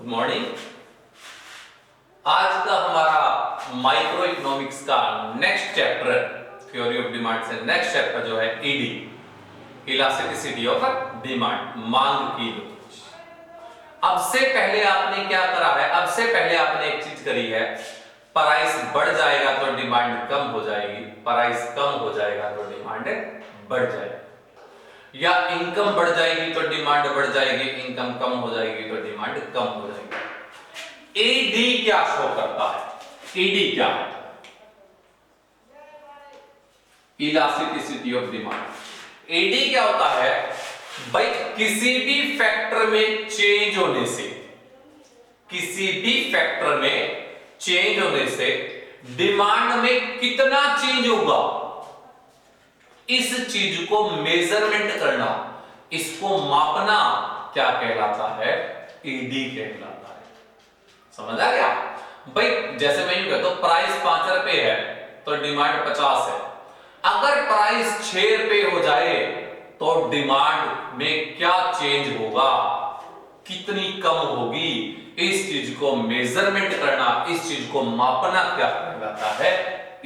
Morning. आज का हमारा माइक्रो इकोनॉमिक्स का next chapter theory of demand से नेक्स्ट चैप्टर जो है ईडी, इलास्टिसिटी ऑफ डिमांड, मांग की लोच। अब से पहले आपने क्या करा है? अब से पहले आपने एक चीज करी है, प्राइस बढ़ जाएगा तो डिमांड कम हो जाएगी, प्राइस कम हो जाएगा तो डिमांड बढ़ जाएगी, या इनकम बढ़ जाएगी तो डिमांड बढ़ जाएगी, इनकम कम हो जाएगी तो डिमांड कम हो जाएगी। ईडी क्या शो करता है? ईडी क्या है? Elasticity of demand. ईडी क्या होता है भाई? किसी भी फैक्टर में चेंज होने से, किसी भी फैक्टर में चेंज होने से डिमांड में कितना चेंज होगा, इस चीज को मेजरमेंट करना, इसको मापना क्या कहलाता है? ईडी कहलाता है। समझ आ गया भाई? जैसे मैं यूं कहता हूं प्राइस 5 रुपए है तो डिमांड 50 है। अगर प्राइस 6 रुपए हो जाए तो डिमांड में क्या चेंज होगा, कितनी कम होगी, इस चीज को मेजरमेंट करना, इस चीज को मापना क्या कहलाता है?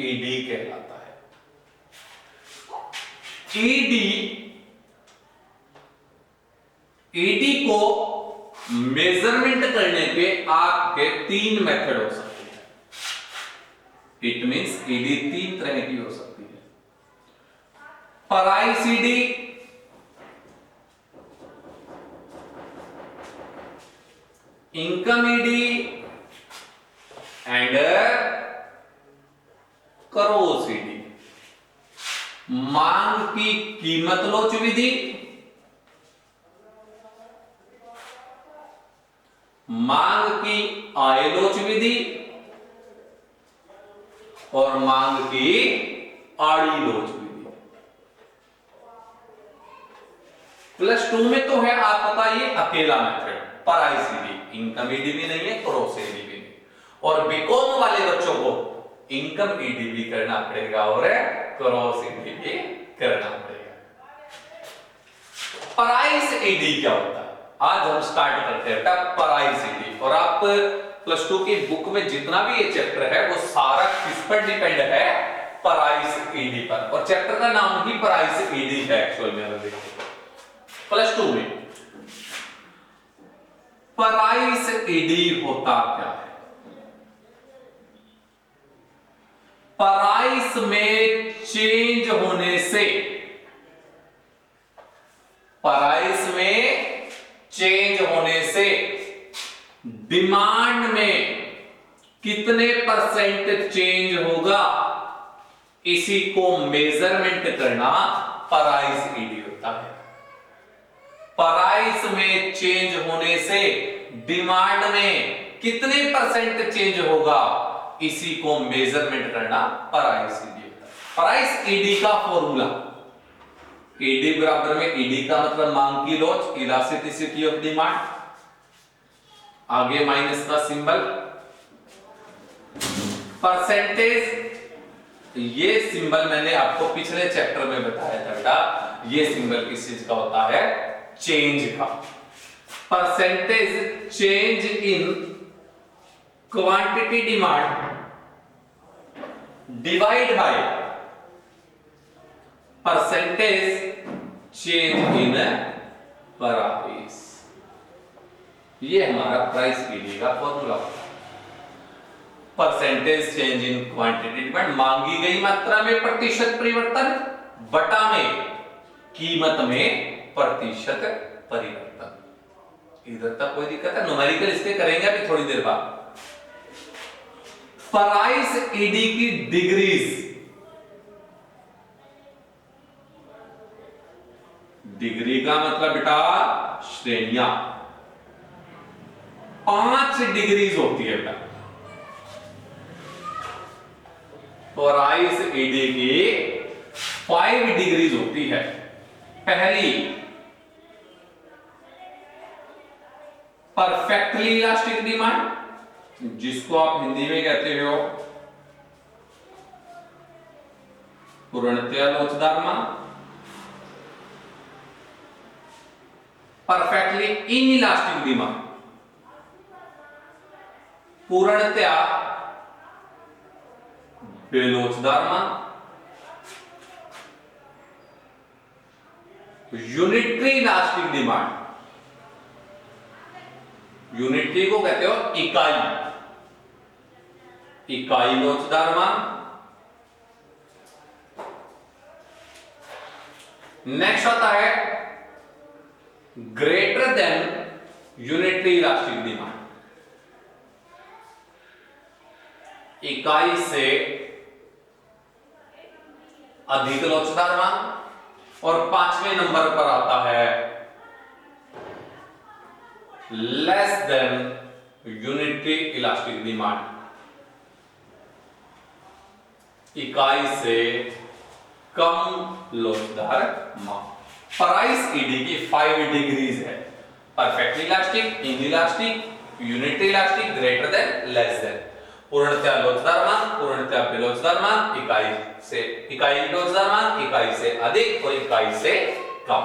ईडी कहलाता है। ईडी को मेजरमेंट करने के आपके 3 मेथड हो सकते हैं। इट मींस ईडी 3 तरह की हो सकती है। Price ED, income ED and cross ED. मांग की कीमत लोच विधि, मांग की आय लोच विधि और मांग की आड़ी लोच विधि। +2 में तो है, आप बताइए, अकेला method price ED, income ED भी नहीं है, क्रॉस ईडी भी नहीं। और बीकॉम वाले बच्चों को इनकम ईडी भी करना पड़ेगा और क्रॉस ईडी भी करना पड़ेगा। प्राइस ईडी क्या होता है? आज हम स्टार्ट करते हैं प्राइस ईडी। और आप +2 की बुक में जितना भी ये चैप्टर है वो सारा किस पर डिपेंड है? प्राइस ईडी पर। और चैप्टर का नाम ही प्राइस ईडी है एक्चुअल में। अगर देखो +2 में प्राइस ईडी होता क्या है? प्राइस में चेंज होने से, प्राइस में चेंज होने से डिमांड में कितने % चेंज होगा, इसी को मेजरमेंट करना प्राइस ईडी होता है। प्राइस में चेंज होने से डिमांड में कितने % चेंज होगा, इसी को मेजरमेंट करना प्राइस ईडी होता है। प्राइस ईडी का फॉर्मूला, ईडी बराबर में, ईडी का मतलब मांग की लोच, इलास्टिसिटी ऑफ डिमांड, आगे माइनस का सिंबल, परसेंटेज। ये सिंबल मैंने आपको पिछले चैप्टर में बताया था बेटा, ये सिंबल किस चीज का होता है? चेंज का। Percentage change in quantity demand divide by percentage change in price. ये हमारा प्राइस ईडी का फॉर्मूला होता है। Percentage change in quantity demand, मांगी गई मात्रा में प्रतिशत परिवर्तन बटा में कीमत में प्रतिशत परिवर्तन। इधर तक कोई दिक्कत है? न्यूमेरिकल इसके करेंगे अभी थोड़ी देर बाद। प्राइस ईडी की डिग्रीज, डिग्री का मतलब बेटा श्रेणियां, 5 डिग्रीज होती है बेटा। प्राइस ईडी की 5 डिग्रीज होती है। पहली परफेक्टली इलास्टिक डिमांड, जिसको आप हिंदी में कहते हो पूर्णतया लोचदार मांग। परफेक्टली इनइलास्टिक डिमांड, पूर्णतया बेलोचदार मांग, यूनिटरी इलास्टिक डिमांड, यूनिटरी को कहते हो इकाई, इकाई लोचदार मांग। नेक्स्ट आता है greater than unitary elastic demand, इकाई से अधिक लोचदार मांग। और 5वें नंबर पर आता है less than unitary elastic demand, इकाई से कम लोचदार मांग। प्राइस ईडी की 5 डिग्रीज है, perfectly elastic, inelastic, unitary elastic, greater than, less than. पूर्णतया लोचदार मांग, पूर्णतया बेलोचदार मांग, इकाई लोचदार मांग, इकाई से अधिक और इकाई से कम।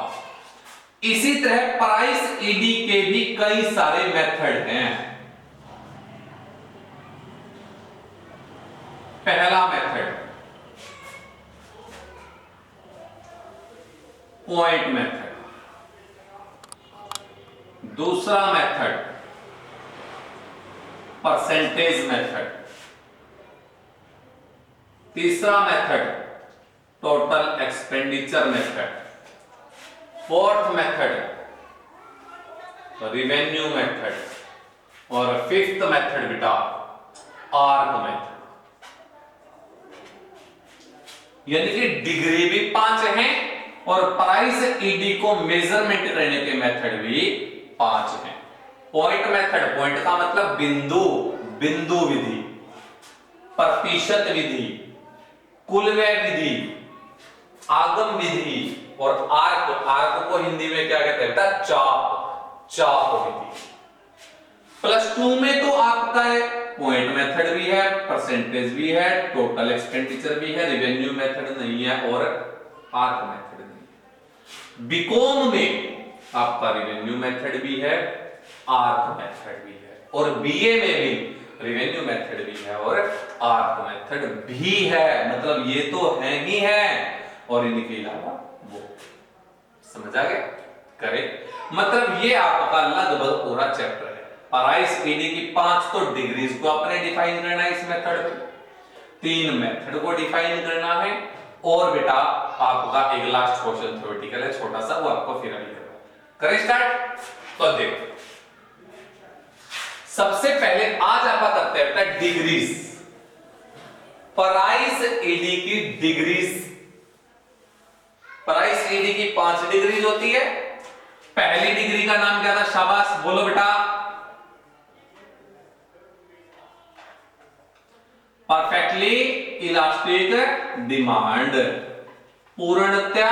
इसी तरह प्राइस ईडी के भी कई सारे मेथड हैं। पहला मेथड पॉइंट मेथड, दूसरा मेथड परसेंटेज मेथड, तीसरा method total expenditure method, fourth method revenue method और फिफ्थ मेथड बेटा आर्क मेथड। यानी कि डिग्री भी 5 हैं और प्राइस ईडी को मेजरमेंट करने के मेथड भी 5 हैं। पॉइंट मेथड, पॉइंट का मतलब बिंदु, बिंदु विधि, प्रतिशत विधि, कुल व्यय विधि, आगम विधि और आर्क, आर्क को हिंदी में क्या कहते हैं बेटा? चाप, चाप विधि। +2 में तो आपका है पॉइंट मेथड भी है, परसेंटेज भी है, टोटल एक्सपेंडिचर भी है, रिवेन्यू मेथड नहीं है और आर्क मेथड नहीं है। बीकॉम में आपका रिवेन्यू मेथड भी है, आर्क मेथड भी है और बीए में भी रिवेन्यू मेथड भी है और आर्क मेथड भी है। मतलब ये तो है ही है और इनके अलावा वो। समझ आ गया? करेक्ट। मतलब ये आपका लगभग पूरा चैप्टर है। प्राइस ईडी की 5 तो डिग्रीज को आपने डिफाइन करना है इस मेथड में, 3 मेथड को डिफाइन करना है और बेटा आपका एक लास्ट क्वेश्चन थ्योरेटिकल है छोटा सा, वो आपको फिर अभी करना। करें स्टार्ट? तो देखो सबसे पहले आज आप करते हैं बेटा डिग्रीज, प्राइस ईडी की डिग्रीज। प्राइस ईडी की 5 डिग्रीज होती है। पहली डिग्री का नाम क्या था? शाबाश बोलो बेटा। परफेक्टली इलास्टिक डिमांड, पूर्णतया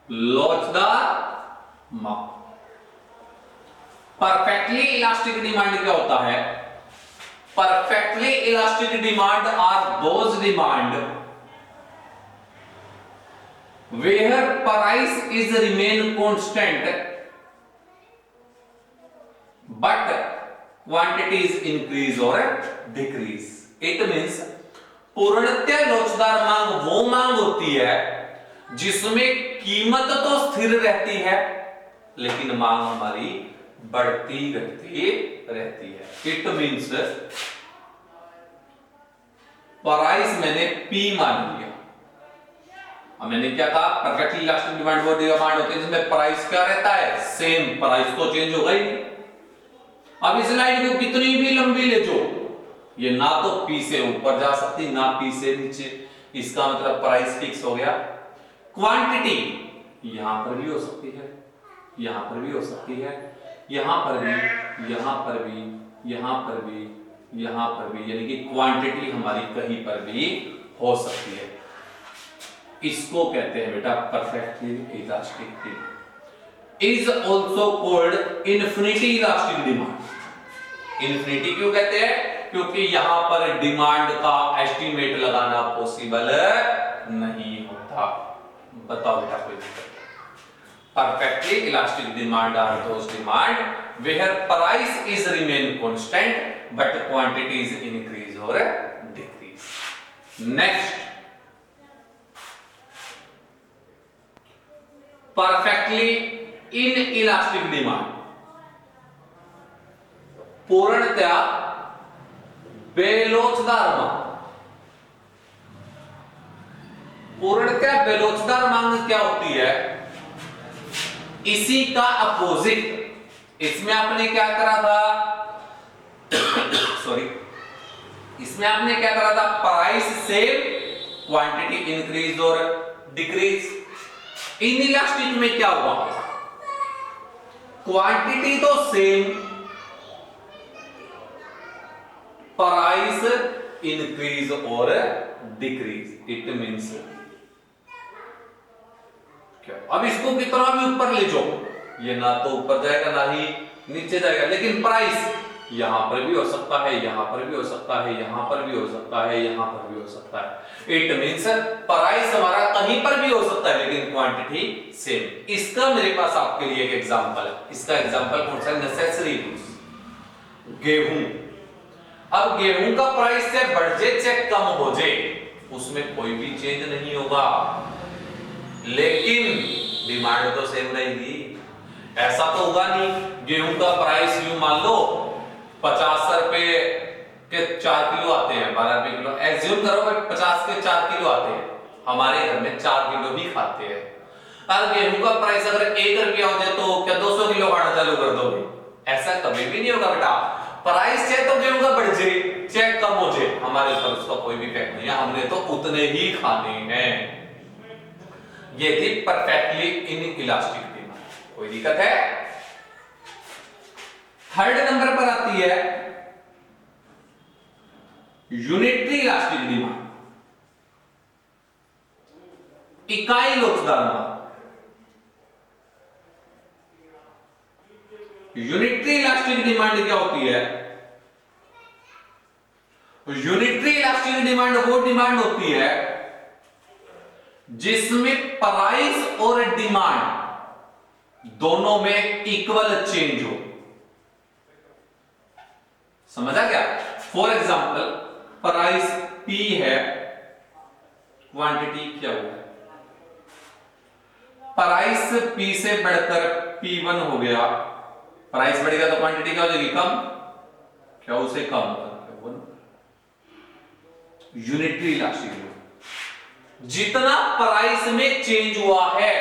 लोचदार मांग। परफेक्टली इलास्टिक डिमांड क्या होता है? Perfectly elastic demand are those demand where price is remain constant but quantities increase और डिक्रीज। इट मींस पूर्णतया लोचदार मांग वो मांग होती है जिसमें कीमत तो स्थिर रहती है लेकिन मांग हमारी बढ़ती घटती रहती है। इट मींस प्राइस मैंने P मान लिया। अब मैंने क्या कहा? परफेक्टली इलास्टिक डिमांड वो डिमांड होती है जिसमें प्राइस क्या रहता है? सेम। प्राइस तो चेंज होगा ही नहीं। अब इस लाइन को कितनी भी लंबी ले जो, ये ना तो P से ऊपर जा सकती ना P से नीचे। इसका मतलब प्राइस फिक्स हो गया। क्वांटिटी यहां पर भी हो सकती है, यहां पर भी हो सकती है, यहां पर भी, यहां पर भी, यहां पर भी, यहां पर भी, यानी कि क्वांटिटी हमारी कहीं पर भी हो सकती है। इसको कहते हैं बेटा perfectly elastic demand. Is also called infinity elastic demand. Infinity क्यों कहते हैं? क्योंकि यहां पर डिमांड का एस्टिमेट लगाना पॉसिबल नहीं होता। बताओ बेटा कोई दिक्कत? perfectly elastic demand are those demand where price is remain constant but quantities increase or decrease. Next, perfectly inelastic demand, पूर्णतया बेलोचदार मांग। पूर्णतया बेलोचदार मांग क्या होती है? इसी का अपोजिट। इसमें आपने क्या करा था? सॉरी, इसमें आपने क्या करा था? प्राइस सेम, क्वांटिटी इंक्रीज और डिक्रीज। इनइलास्टिक में क्या हुआ? क्वांटिटी तो सेम, प्राइस इंक्रीज और डिक्रीज। इट मींस क्या? अब इसको कितना भी ऊपर ले जाओ, ये ना तो ऊपर जाएगा ना ही नीचे जाएगा, लेकिन प्राइस यहां पर भी हो सकता है, यहां पर भी हो सकता है, यहां पर भी हो सकता है, यहां पर भी हो सकता है। इट मींस प्राइस हमारा कहीं पर भी हो सकता है लेकिन क्वांटिटी सेम। इसका मेरे पास आपके लिए एक एग्जांपल है। इसका एग्जांपल कौन सा है? नेसेसरी गुड्स, गेहूं। अब गेहूं का प्राइस से बढ़ जाए चाहे कम हो जाए, उसमें कोई भी चेंज नहीं होगा, लेकिन डिमांड तो सेम रहेगी। ऐसा तो होगा नहीं गेहूं का प्राइस यूं मान लो 50 रुपए के 4 किलो आते हैं, 12 रुपए किलो, एज्यूम करो भाई 50 के 4 किलो आते हैं, हमारे घर में 4 किलो भी खाते हैं। और गेहूं का प्राइस अगर 1 रुपया हो जाए तो क्या 200 किलो खाना चालू कर दोगे? ऐसा कभी भी नहीं होगा बेटा। प्राइस चाहे तो गेहूं का बढ़ जाए चाहे कम हो जाए, हमारे ऊपर उसका कोई भी इफेक्ट नहीं है, हमने तो उतने ही खाने हैं। ये थी परफेक्टली इनइलास्टिक डिमांड। कोई दिक्कत है? थर्ड नंबर पर आती है यूनिटरी इलास्टिक डिमांड, इकाई लोचदार मांग। यूनिटरी इलास्टिक डिमांड क्या होती है? यूनिटरी इलास्टिक डिमांड वो डिमांड होती है जिसमें प्राइस और डिमांड दोनों में इक्वल चेंज हो। समझा क्या? फॉर एग्जांपल प्राइस P है, क्वांटिटी क्या हुआ है? प्राइस P से बढ़कर P1 हो गया, प्राइस बढ़ेगा तो क्वांटिटी क्या हो जाएगी? कम। क्या उसे कम करके यूनिटरी इलास्टिक। जितना प्राइस में चेंज हुआ है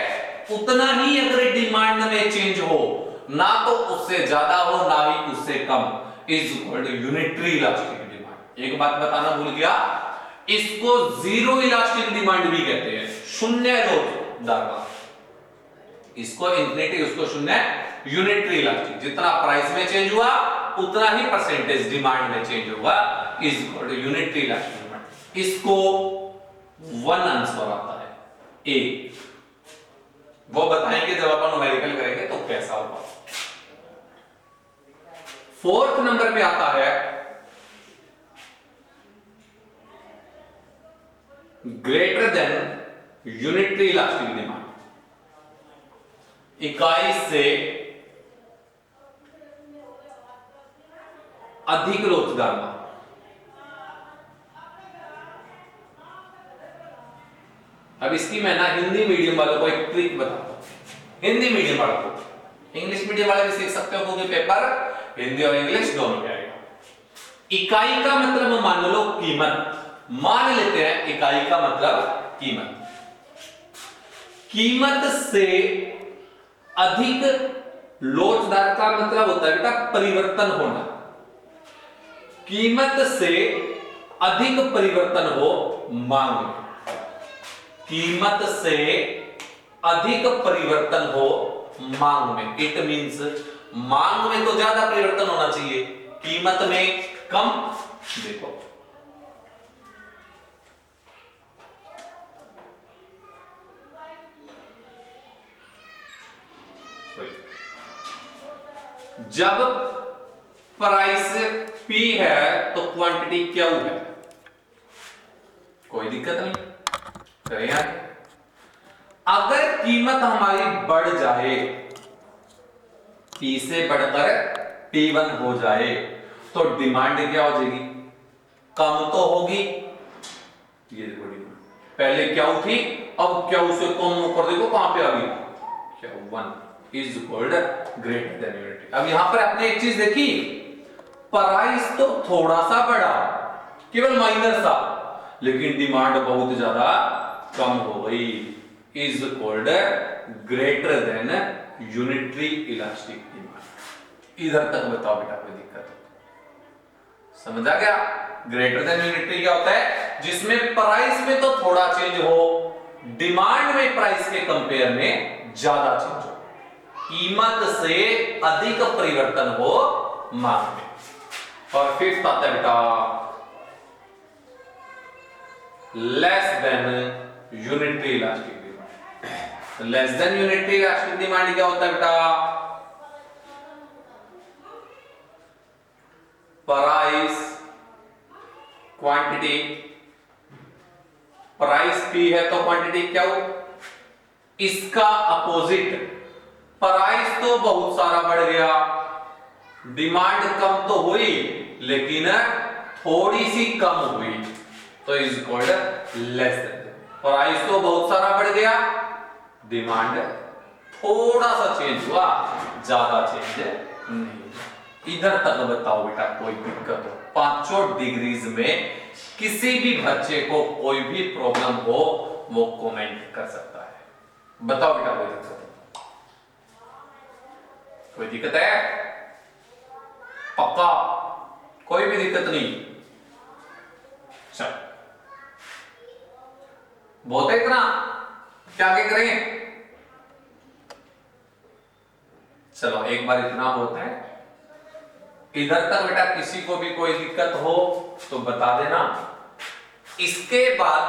उतना ही अगर डिमांड में चेंज हो, ना तो उससे ज्यादा हो ना ही उससे कम, is equal to unitary elastic demand. एक बात बताना भूल गया, इसको जीरो इलास्टिक डिमांड भी कहते हैं, शून्य लोचदार मांग। इसको इंफिनिटी, उसको शून्य। यूनिटरी इलास्टिक, जितना प्राइस में चेंज हुआ उतना ही परसेंटेज डिमांड में चेंज होगा, is equal to unitary elastic demand. इसको 1 आंसर आता है ए, वो बताएंगे जब अपन न्यूमेरिकल करेंगे तो कैसा होगा। फोर्थ नंबर पे आता है greater than unitary elastic demand, इकाई से अधिक लोचदार मांग। अब इसकी मैं ना हिंदी मीडियम वालों को एक ट्रिक बताता हूं। हिंदी मीडियम वालों को, इंग्लिश मीडियम वाले भी सीख सकते हो क्योंकि पेपर हिंदी और इंग्लिश दोनों में आएगा। इकाई का मतलब मान लो कीमत, मान लेते हैं इकाई का मतलब कीमत। कीमत से अधिक लोचदार का मतलब होता है बेटा परिवर्तन होना। कीमत से अधिक परिवर्तन हो मांग में, कीमत से अधिक परिवर्तन हो मांग में। इट मींस मांग में तो ज्यादा परिवर्तन होना चाहिए, कीमत में कम। देखो जब प्राइस P है तो क्वांटिटी क्या है? कोई दिक्कत नहीं, करें आगे। अगर कीमत हमारी बढ़ जाए, P से बढ़कर P1 हो जाए, तो डिमांड क्या हो जाएगी? कम तो होगी। ये देखो डिमांड पहले क्या थी, अब क्या उसे कम कर देखो कहां पे आ गई, क्या 1 is equal greater than unity. अब यहां पर आपने एक चीज देखी, प्राइस तो थोड़ा सा बढ़ा, केवल माइनर सा, लेकिन डिमांड बहुत ज्यादा कम हो गई, is equal greater than unitary elastic demand. इधर तक बताओ बेटा कोई दिक्कत समझ आ गया? ग्रेटर देन यूनिटरी क्या होता है? जिसमें प्राइस में तो थोड़ा चेंज हो, डिमांड में प्राइस के कंपेयर में ज्यादा चेंज हो, कीमत से अधिक परिवर्तन हो मांग में। और फिफ्थ आता है बेटा less than unitary elastic demand. Less than unitary elastic demand क्या होता है बेटा? प्राइस क्वांटिटी, प्राइस P है तो क्वांटिटी क्या हो? इसका अपोजिट, प्राइस तो बहुत सारा बढ़ गया, डिमांड कम तो हुई लेकिन थोड़ी सी कम हुई, तो is called less than. Price तो बहुत सारा बढ़ गया, डिमांड थोड़ा सा चेंज हुआ, ज्यादा चेंज नहीं। इधर तक बताओ बेटा कोई दिक्कत हो? पांचों डिग्रीज में किसी भी बच्चे को कोई भी प्रॉब्लम हो वो कमेंट कर सकता है। बताओ बेटा कोई दिक्कत, कोई दिक्कत है? पक्का कोई भी दिक्कत नहीं? चल बहुत है इतना, क्या आगे करें? चलो एक बार इतना बहुत है। इधर तक बेटा किसी को भी कोई दिक्कत हो तो बता देना। इसके बाद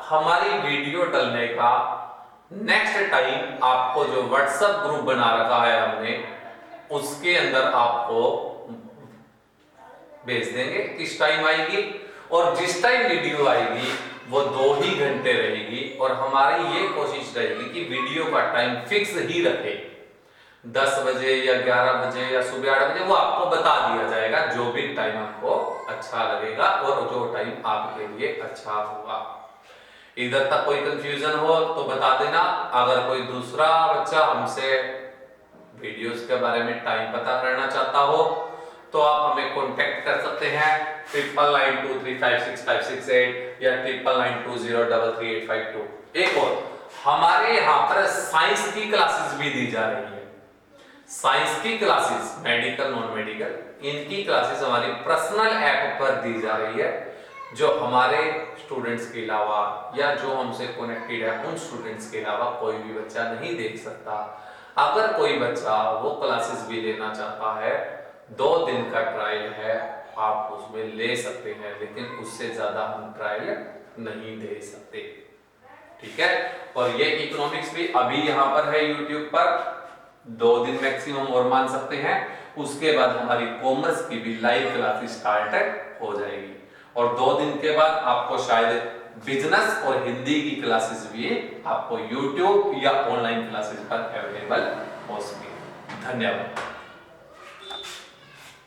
हमारी वीडियो डलने का नेक्स्ट टाइम आपको जो व्हाट्सएप ग्रुप बना रखा है हमने, उसके अंदर आपको भेज देंगे किस टाइम आएगी, और जिस टाइम वीडियो आएगी वो 2 ही घंटे रहेगी, और हमारी ये कोशिश रहेगी कि वीडियो का टाइम फिक्स ही रखे, 10 बजे या 11 बजे या सुबह 8 बजे, वो आपको बता दिया जाएगा जो भी टाइम आपको अच्छा लगेगा और जो टाइम आपके लिए अच्छा होगा। इधर तक कोई कंफ्यूजन हो तो बता देना। अगर कोई दूसरा बच्चा हमसे वीडियोस के बारे में टाइम पता करना चाहता हो तो आप हमें कांटेक्ट कर सकते हैं 9992356568 या 9992033852। एक और, हमारे यहाँ पर साइंस की क्लासेस भी दी जा रही है। साइंस की क्लासेस, मेडिकल नॉन मेडिकल, इनकी क्लासेस हमारी पर्सनल ऐप पर दी जा रही है, जो हमारे स्टूडेंट्स के अलावा या जो हमसे कनेक्टेड है उन स्टूडेंट्स के अलावा कोई भी बच्चा नहीं देख सकता। अगर कोई बच्चा वो क्लासेस भी लेना चाहता है, 2 दिन का ट्रायल है, आप उसमें ले सकते हैं, लेकिन उससे ज्यादा हम ट्रायल नहीं दे सकते, ठीक है? और ये इकोनॉमिक्स भी अभी यहाँ पर है यूट्यूब पर, 2 दिन मैक्सिमम और मान सकते हैं। उसके बाद हमारी कॉमर्स की भी लाइव क्लासेस स्टार्ट हो जाएगी, और 2 दिन के बाद आपको शायद बिजनेस और हिंदी की क्लासेस भी आपको यूट्यूब या ऑनलाइन क्लासेस पर अवेलेबल हो सके। धन्यवाद।